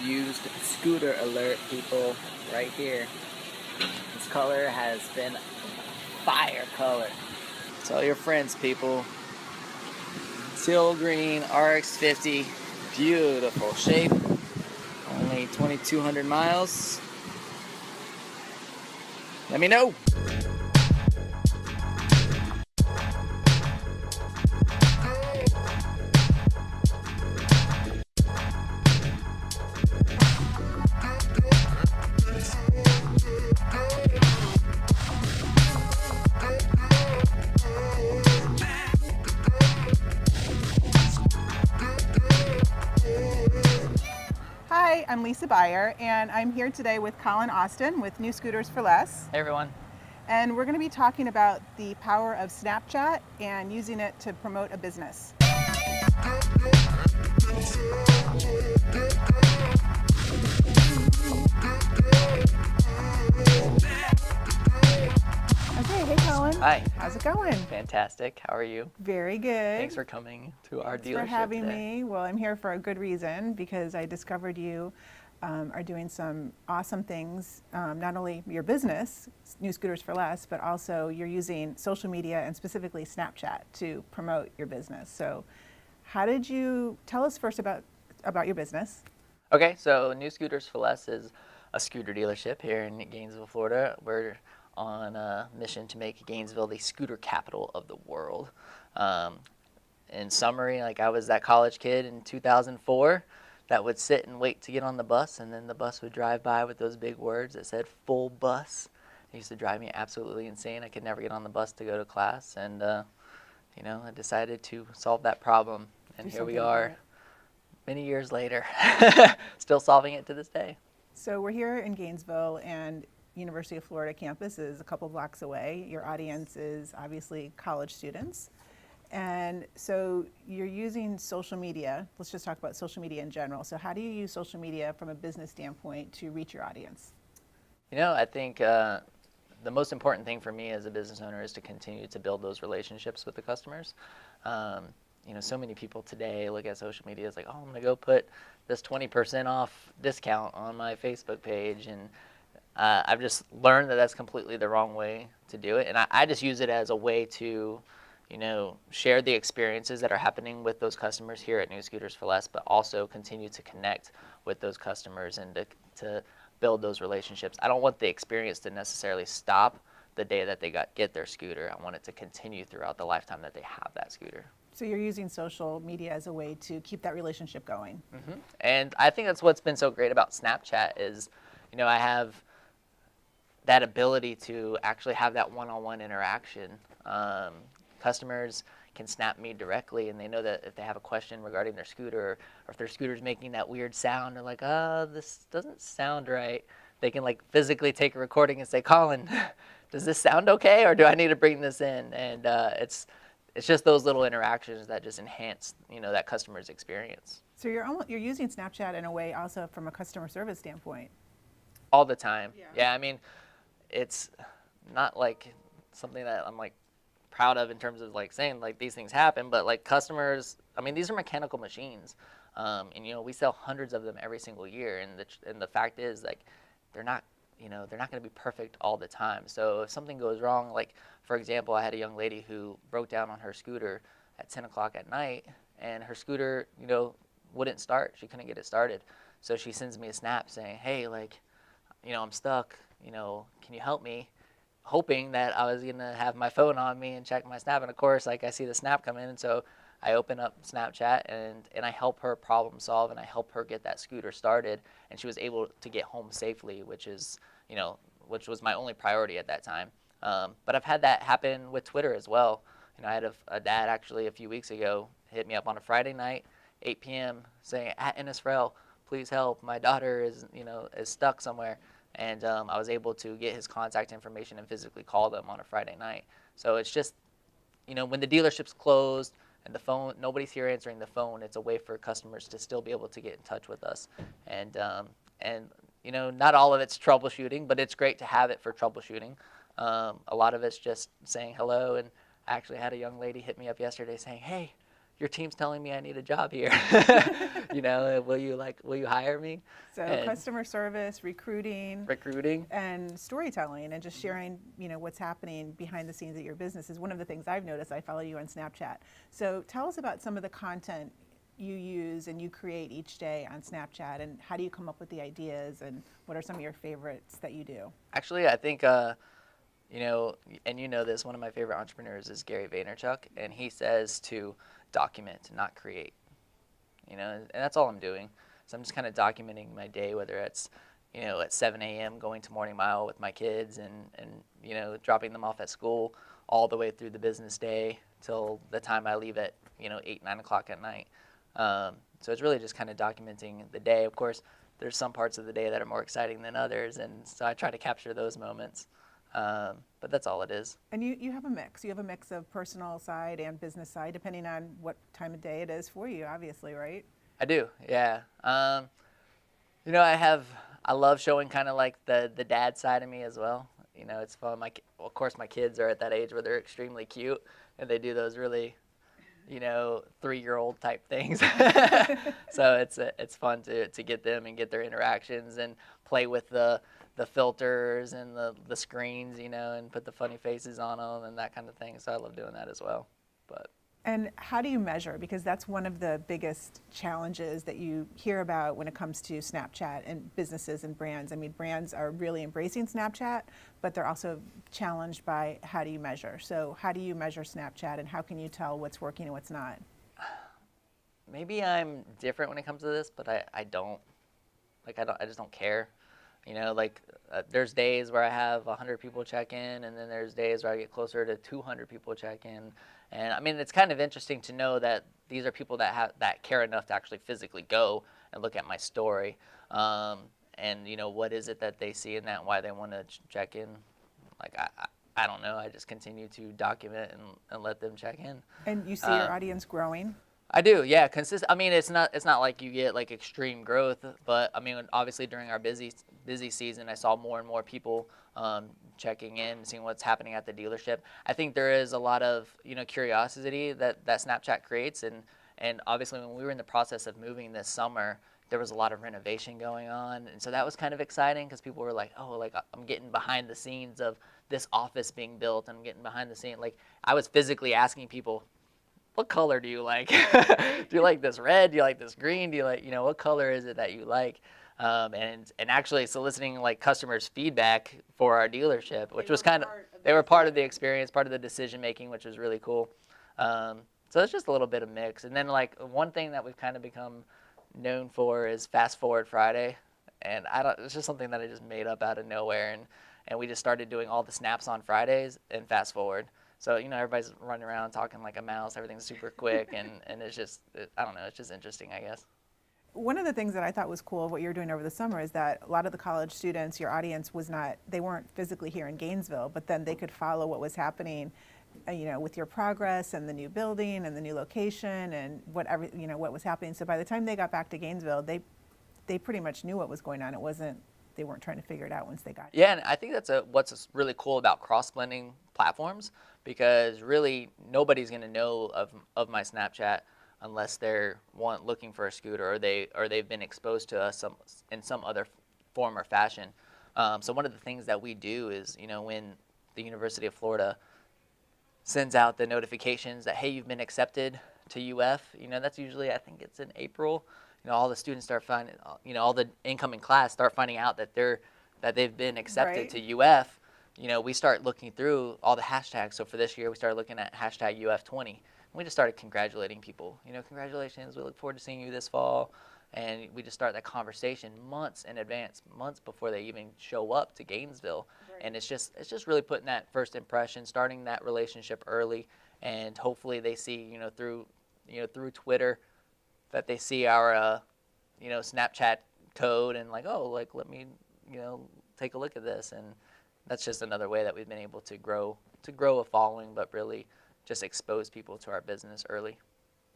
used scooter alert, people, right here. This color has been fire color. Tell your friends, people. Teal green RX-50, beautiful shape. Only 2,200 miles. Let me know. Hi, I'm Lisa Buyer, and I'm here today with Collin Austin with New Scooters for Less. Hey everyone. And we're going to be talking about the power of Snapchat and using it to promote a business. Okay, hey Collin. Hi. How's it going? Fantastic. How are you? Very good. Thanks for coming to our dealership Thanks for having today. me. Well, I'm here for a good reason because I discovered you are doing some awesome things. Not only your business, New Scooters for Less, but also you're using social media and specifically Snapchat to promote your business. So, how did you tell us first about your business? Okay, so New Scooters for Less is a scooter dealership here in Gainesville, Florida. We're on a mission to make Gainesville the scooter capital of the world. In summary, like I was that college kid in 2004 that would sit and wait to get on the bus, and then the bus would drive by with those big words that said full bus. It used to drive me absolutely insane. I could never get on the bus to go to class, and I decided to solve that problem, and here we are many years later, still solving it to this day. So we're here in Gainesville, and University of Florida campus is a couple blocks away. Your audience is obviously college students. And so you're using social media. Let's just talk about social media in general. So how do you use social media from a business standpoint to reach your audience? I think the most important thing for me as a business owner is to continue to build those relationships with the customers. So many people today look at social media as like, oh, I'm going to go put this 20% off discount on my Facebook page. And I've just learned that that's completely the wrong way to do it. And I just use it as a way to share the experiences that are happening with those customers here at New Scooters for Less, but also continue to connect with those customers and to build those relationships. I don't want the experience to necessarily stop the day that they get their scooter. I want it to continue throughout the lifetime that they have that scooter. So you're using social media as a way to keep that relationship going. Mm-hmm. And I think that's what's been so great about Snapchat is, I have that ability to actually have that one-on-one interaction. Customers can snap me directly, and they know that if they have a question regarding their scooter, or if their scooter's making that weird sound, they're like, oh, this doesn't sound right. They can physically take a recording and say, Collin, does this sound okay, or do I need to bring this in? And it's just those little interactions that just enhance, that customer's experience. So you're using Snapchat in a way also from a customer service standpoint. All the time. Yeah. It's not something that I'm proud of in terms of saying these things happen, but customers, these are mechanical machines, and we sell hundreds of them every single year, and the fact is they're not going to be perfect all the time. So if something goes wrong, for example, I had a young lady who broke down on her scooter at 10 o'clock at night, and her scooter wouldn't start. She couldn't get it started. So she sends me a snap saying, hey, I'm stuck, can you help me? Hoping that I was going to have my phone on me and check my snap. And of course, I see the snap come in. And so I open up Snapchat and I help her problem solve, and I help her get that scooter started. And she was able to get home safely, which was my only priority at that time. But I've had that happen with Twitter as well. I had a dad actually a few weeks ago hit me up on a Friday night, 8 p.m. saying, at Innisfrel, please help. My daughter is stuck somewhere. And I was able to get his contact information and physically call them on a Friday night. So it's just, when the dealership's closed and the phone, nobody's here answering the phone, it's a way for customers to still be able to get in touch with us. And not all of it's troubleshooting, but it's great to have it for troubleshooting. A lot of it's just saying hello. And I actually had a young lady hit me up yesterday saying, hey, your team's telling me I need a job here. Will you hire me? So And customer service, recruiting, recruiting. and storytelling, and just sharing, what's happening behind the scenes at your business is one of the things I've noticed. I follow you on Snapchat. So tell us about some of the content you use and you create each day on Snapchat, and how do you come up with the ideas, and what are some of your favorites that you do? Actually, I think, and this, one of my favorite entrepreneurs is Gary Vaynerchuk, and he says to document, not create. And that's all I'm doing. So I'm just kind of documenting my day, whether it's, at 7 a.m. going to morning mile with my kids and dropping them off at school, all the way through the business day till the time I leave at, 8, 9 o'clock at night. So it's really just kind of documenting the day. Of course, there's some parts of the day that are more exciting than others, and so I try to capture those moments. But that's all it is. And you have a mix. You have a mix of personal side and business side, depending on what time of day it is for you, obviously, right? I do, yeah. I love showing kind of like the dad side of me as well. It's fun. Of course, my kids are at that age where they're extremely cute, and they do those really, 3-year-old type things. So it's fun to get them and get their interactions and play with the filters and the screens, and put the funny faces on them and that kind of thing. So I love doing that as well. And how do you measure? Because that's one of the biggest challenges that you hear about when it comes to Snapchat and businesses and brands. I mean, brands are really embracing Snapchat, but they're also challenged by how do you measure? So how do you measure Snapchat, and how can you tell what's working and what's not? Maybe I'm different when it comes to this, but I just don't care. There's days where I have 100 people check in, and then there's days where I get closer to 200 people check in. And I mean, it's kind of interesting to know that these are people that care enough to actually physically go and look at my story. And what is it that they see in that, and why they want to check in? I don't know. I just continue to document and let them check in. And you see your audience growing? I do, yeah. I mean, it's not like you get like extreme growth, but I mean, obviously during our busy season, I saw more and more people checking in, seeing what's happening at the dealership. I think there is a lot of curiosity that Snapchat creates, and obviously when we were in the process of moving this summer, there was a lot of renovation going on, and so that was kind of exciting because people were like, oh, like I'm getting behind the scenes of this office being built, and I'm getting behind the scene. Like I was physically asking people, what color do you like? Do you like this red? Do you like this green? Do you like, what color is it that you like? And actually soliciting like customers' feedback for our dealership, which was they were part of the experience, part of the decision making, which was really cool. So it's just a little bit of mix. And then like one thing that we've kind of become known for is Fast Forward Friday. And it's just something that I just made up out of nowhere. And we just started doing all the snaps on Fridays and Fast Forward. So, everybody's running around talking like a mouse. Everything's super quick, and it's just, I don't know, it's just interesting, I guess. One of the things that I thought was cool of what you were doing over the summer is that a lot of the college students, your audience they weren't physically here in Gainesville, but then they could follow what was happening, with your progress and the new building and the new location and what was happening. So by the time they got back to Gainesville, they pretty much knew what was going on. They weren't trying to figure it out once they got here. Yeah, and I think that's what's really cool about cross-blending platforms, because really nobody's going to know of my Snapchat unless they're looking for a scooter, or they've been exposed to us in some other form or fashion. So one of the things that we do is, when the University of Florida sends out the notifications that, hey, you've been accepted to UF, that's usually, I think it's in April. All the students start finding, all the incoming class start finding out that they've been accepted to UF. We start looking through all the hashtags. So for this year, we started looking at hashtag UF20. And we just started congratulating people. Congratulations, we look forward to seeing you this fall. And we just start that conversation months in advance, months before they even show up to Gainesville. Right. And it's just really putting that first impression, starting that relationship early, and hopefully they see, through Twitter, that they see our, Snapchat code and like, oh, like let me, take a look at this. And that's just another way that we've been able to grow a following, but really just expose people to our business early.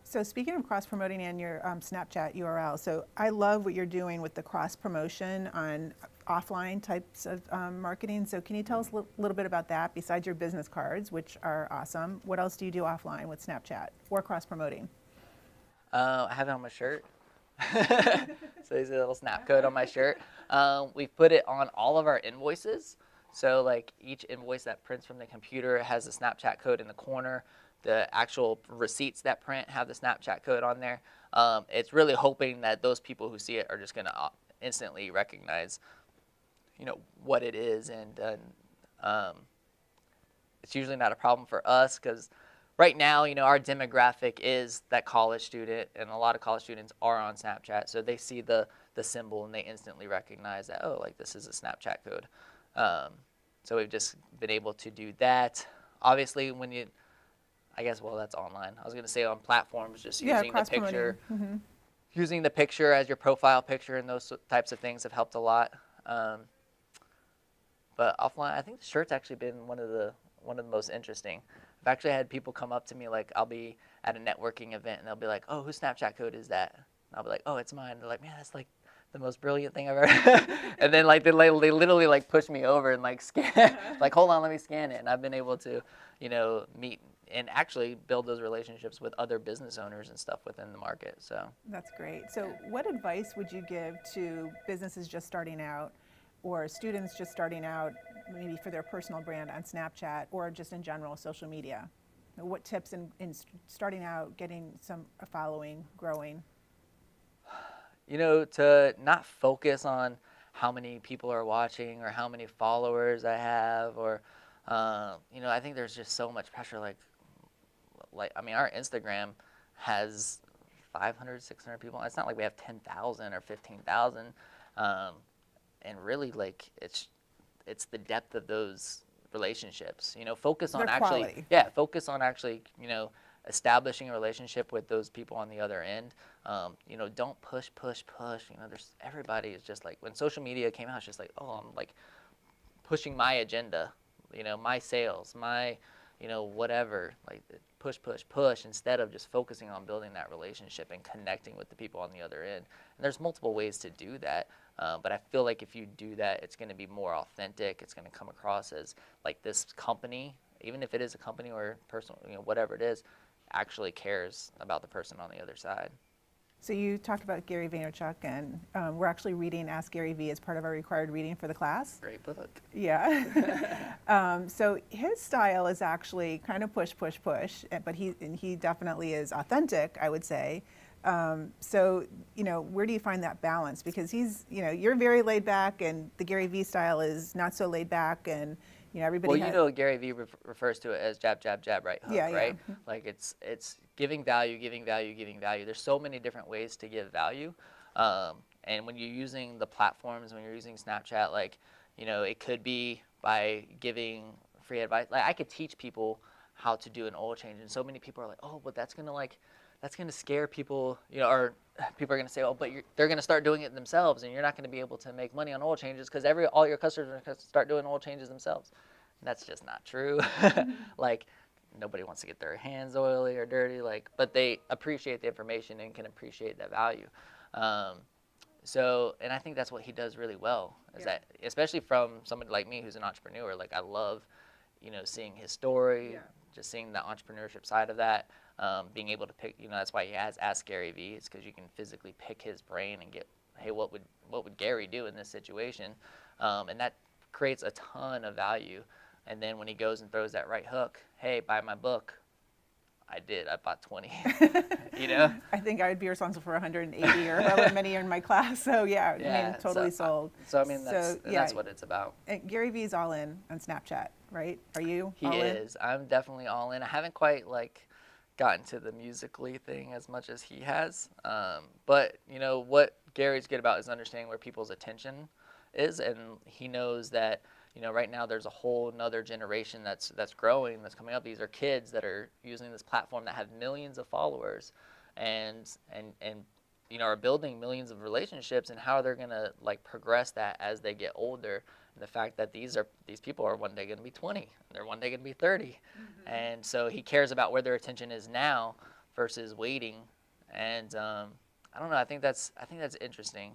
So speaking of cross-promoting in your Snapchat URL, so I love what you're doing with the cross-promotion on offline types of marketing. So can you tell us a little bit about that, besides your business cards, which are awesome? What else do you do offline with Snapchat or cross-promoting? I have it on my shirt. So there's a little snap code on my shirt. We've put it on all of our invoices. So like each invoice that prints from the computer has a Snapchat code in the corner. The actual receipts that print have the Snapchat code on there. It's really hoping that those people who see it are just going to instantly recognize, what it is, and it's usually not a problem for us because right now, our demographic is that college student, and a lot of college students are on Snapchat, so they see the symbol and they instantly recognize that, oh, like this is a Snapchat code. So we've just been able to do that. Obviously, that's online. I was going to say on platforms, just using the picture. Mm-hmm. Using the picture as your profile picture and those types of things have helped a lot. But offline, I think the shirt's actually been one of the most interesting. I've actually had people come up to me, like I'll be at a networking event and they'll be like, oh, whose Snapchat code is that? And I'll be like, oh, it's mine. They're like, man, that's like the most brilliant thing I've ever. And then like they literally like push me over and like scan, like hold on, let me scan it. And I've been able to, meet and actually build those relationships with other business owners and stuff within the market. So that's great. So what advice would you give to businesses just starting out, or students just starting out, maybe for their personal brand on Snapchat or just in general social media? What tips in starting out, getting a following, growing? To not focus on how many people are watching or how many followers I have, or I think there's just so much pressure. Our Instagram has 500, 600 people. It's not like we have 10,000 or 15,000. And really, like, it's the depth of those relationships. Focus on focus on actually, establishing a relationship with those people on the other end. Don't push. Everybody is just like, when social media came out, it's just like, oh, I'm like pushing my agenda, my sales, my, whatever, like push, instead of just focusing on building that relationship and connecting with the people on the other end. And there's multiple ways to do that. But I feel like if you do that, it's going to be more authentic. It's going to come across as like this company, even if it is a company or personal, whatever it is, actually cares about the person on the other side. So you talked about Gary Vaynerchuk, and we're actually reading Ask Gary V as part of our required reading for the class. Great book. Yeah. So his style is actually kind of push, but he definitely is authentic, I would say. So, where do you find that balance? Because you're very laid back, and the Gary V style is not so laid back, and everybody. Well, Gary V refers to it as jab, jab, jab, right hook, right? Yeah. Like it's giving value. There's so many different ways to give value, and when you're using the platforms, when you're using Snapchat, like it could be by giving free advice. Like I could teach people how to do an oil change, and so many people are like, oh, but that's gonna scare people, or people are gonna say, oh, but they're gonna start doing it themselves, and you're not gonna be able to make money on oil changes because all your customers are gonna start doing oil changes themselves. And that's just not true. Like nobody wants to get their hands oily or dirty, but they appreciate the information and can appreciate that value. And I think that's what he does really well, is that, especially from somebody like me who's an entrepreneur, like I love, seeing his story, just seeing the entrepreneurship side of that. Being able to pick, that's why he has Ask Gary V. It's because you can physically pick his brain and get, hey, what would Gary do in this situation? And that creates a ton of value. And then when he goes and throws that right hook, hey, buy my book. I bought 20. I think I would be responsible for 180 or however many are in my class. So totally sold. That's what it's about. And Gary V's all in on Snapchat, right? Are you? He is. I'm definitely all in. I haven't quite gotten to the Musical.ly thing as much as he has. But what Gary's good about is understanding where people's attention is, and he knows that right now there's a whole nother generation that's growing, that's coming up. These are kids that are using this platform that have millions of followers, and are building millions of relationships, and how they're gonna progress that as they get older. And the fact that these people are one day going to be 20, they're one day going to be 30, and so he cares about where their attention is now versus waiting. And I don't know. I think that's interesting.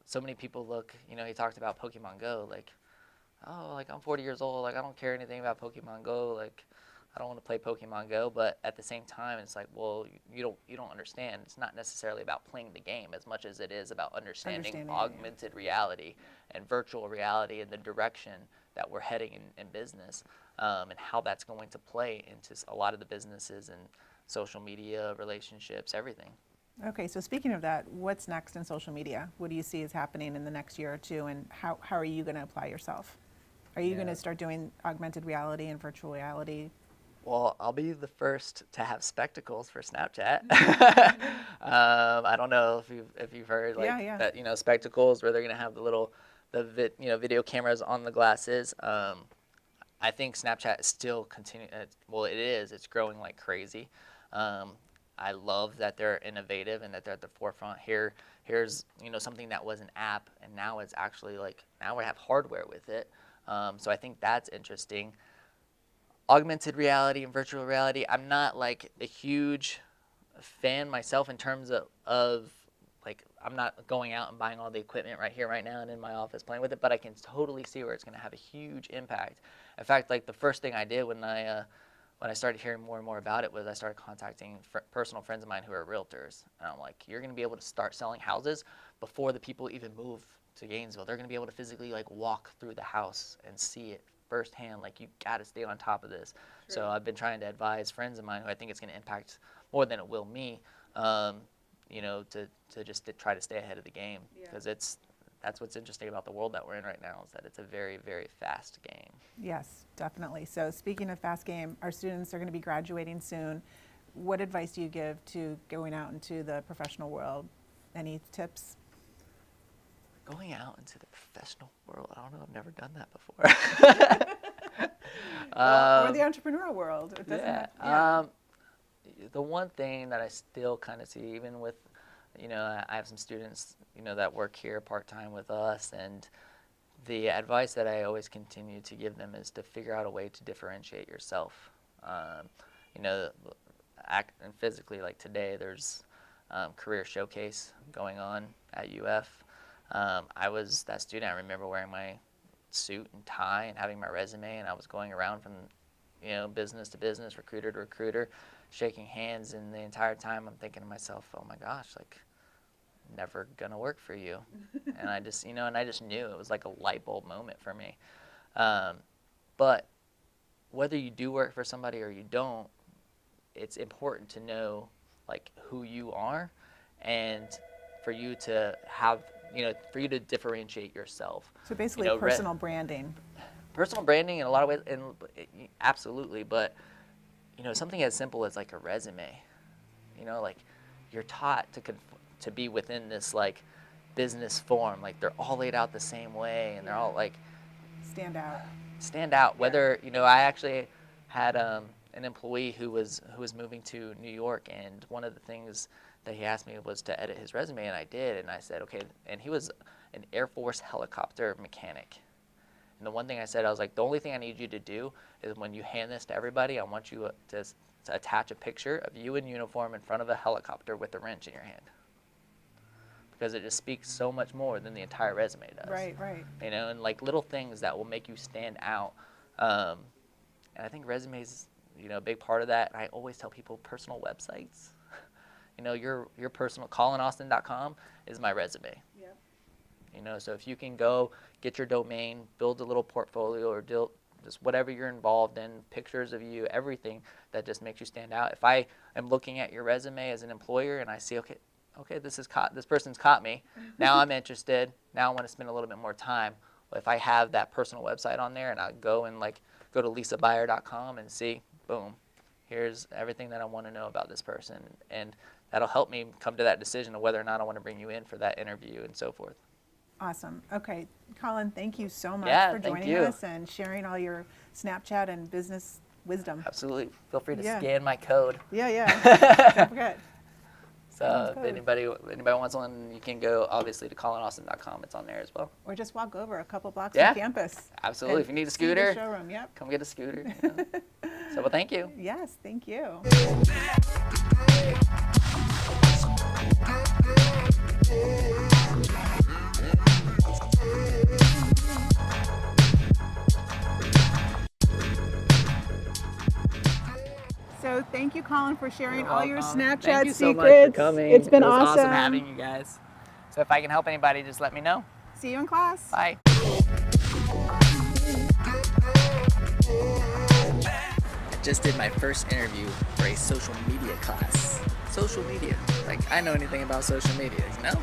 So many people look. He talked about Pokemon Go. I'm 40 years old. I don't care anything about Pokemon Go. I don't want to play Pokemon Go, but at the same time, it's like, well, you don't understand. It's not necessarily about playing the game as much as it is about understanding augmented reality and virtual reality and the direction that we're heading in business, and how that's going to play into a lot of the businesses and social media, relationships, everything. Okay, so speaking of that, what's next in social media? What do you see is happening in the next year or two, and how are you going to apply yourself? Are you going to start doing augmented reality and virtual reality? Well, I'll be the first to have spectacles for Snapchat. I don't know if you've heard that, spectacles where they're gonna have video cameras on the glasses. I think Snapchat is still continuing. Well, it is. It's growing like crazy. I love that they're innovative and that they're at the forefront. Here's something that was an app, and now it's actually now we have hardware with it. So I think that's interesting. Augmented reality and virtual reality, I'm not like a huge fan myself in terms of I'm not going out and buying all the equipment right here, right now, and in my office playing with it, but I can totally see where it's going to have a huge impact. In fact, the first thing I did when I started hearing more and more about it was I started contacting personal friends of mine who are realtors. And I'm like, you're going to be able to start selling houses before the people even move to Gainesville. They're going to be able to physically walk through the house and see it firsthand. You got to stay on top of this. True. So I've been trying to advise friends of mine who I think it's going to impact more than it will me, to just try to stay ahead of the game, because that's what's interesting about the world that we're in right now, is that it's a very, very fast game. Yes, definitely. So speaking of fast game, our students are going to be graduating soon. What advice do you give to going out into the professional world? Any tips? Going out into the professional world, I don't know, I've never done that before. Or the entrepreneurial world. It doesn't the one thing that I still kind of see, even with, I have some students, that work here part-time with us, and the advice that I always continue to give them is to figure out a way to differentiate yourself. Act and physically, today, there's career showcase going on at UF. I was that student. I remember wearing my suit and tie and having my resume, and I was going around from, business to business, recruiter to recruiter, shaking hands, and the entire time I'm thinking to myself, oh my gosh, never gonna work for you. And I just, I just knew it was like a light bulb moment for me. But whether you do work for somebody or you don't, it's important to know who you are, and for you to have, for you to differentiate yourself. So basically personal branding. Personal branding in a lot of ways, and absolutely, but something as simple as a resume. You're taught to be within this business form. They're all laid out the same way, and they're all stand out. Whether I actually had an employee who was moving to New York, and one of the things that he asked me was to edit his resume, and I did, and I said, okay, and he was an Air Force helicopter mechanic. And the one thing I said, I was like, the only thing I need you to do is when you hand this to everybody, I want you to attach a picture of you in uniform in front of a helicopter with a wrench in your hand. Because it just speaks so much more than the entire resume does. Right. And little things that will make you stand out. And I think resumes, a big part of that. I always tell people personal websites. Your personal, CollinAustin.com is my resume. Yeah. So if you can go get your domain, build a little portfolio, or just whatever you're involved in, pictures of you, everything that just makes you stand out. If I am looking at your resume as an employer and I see, okay, this person's caught me. Now I'm interested. Now I want to spend a little bit more time. Well, if I have that personal website on there, and I go and go to lisabuyer.com and see, boom, here's everything that I want to know about this person, and that'll help me come to that decision of whether or not I want to bring you in for that interview and so forth. Awesome. Okay, Collin, thank you so much for joining us and sharing all your Snapchat and business wisdom. Absolutely. Feel free to scan my code. Yeah. Don't forget. So if anybody wants one, you can go obviously to CollinAustin.com. It's on there as well. Or just walk over a couple blocks from campus. Absolutely. If you need a scooter, showroom. Come get a scooter. So, well, thank you. Yes, thank you. you, Collin, for sharing You're all your welcome. Snapchat Thank you so secrets. much for coming. It's been It was awesome. having you guys. So if I can help anybody, just let me know. See you in class. Bye. Just did my first interview for a social media class. Social media. Like, I know anything about social media, you know?